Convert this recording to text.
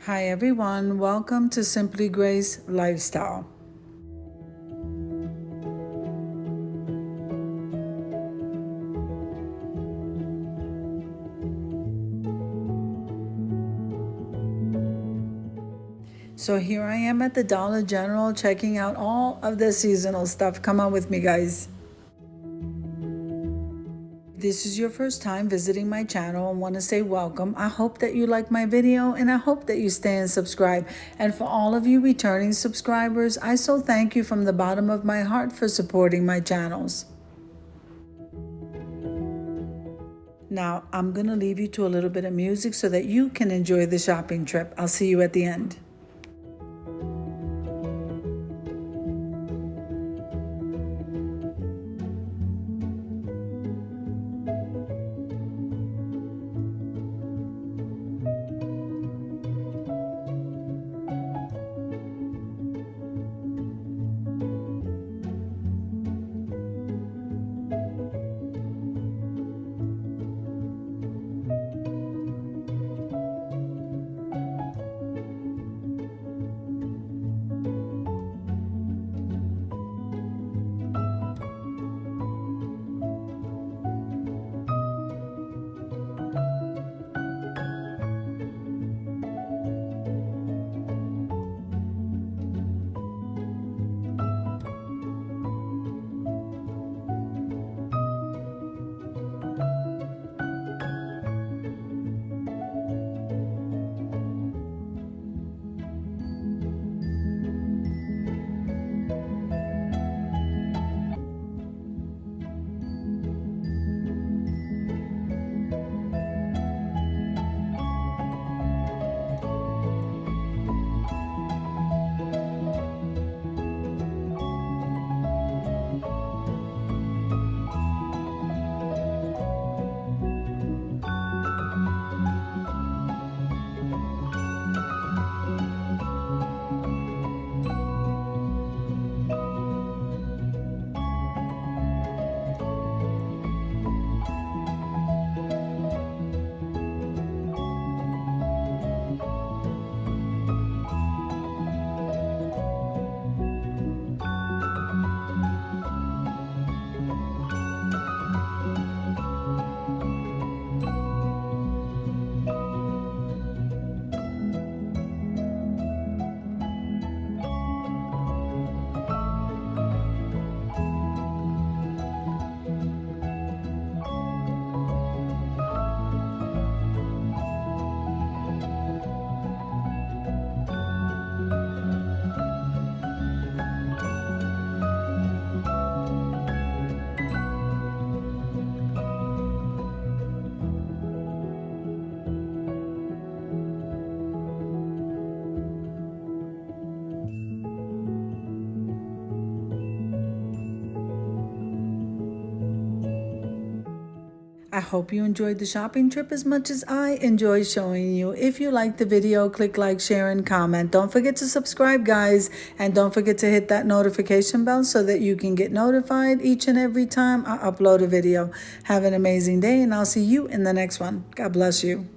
Hi everyone, welcome to Simply Grace Lifestyle. So here I am at the Dollar General checking out all of the seasonal stuff. Come on with me, guys. If this is your first time visiting my channel, I want to say welcome. I hope that you like my video and I hope that you stay and subscribe. And for all of you returning subscribers, I so thank you from the bottom of my heart for supporting my channels. Now, I'm going to leave you to a little bit of music so that you can enjoy the shopping trip. I'll see you at the end. I hope you enjoyed the shopping trip as much as I enjoyed showing you. If you liked the video, click like, share, and comment. Don't forget to subscribe, guys. And don't forget to hit that notification bell so that you can get notified each and every time I upload a video. Have an amazing day, and I'll see you in the next one. God bless you.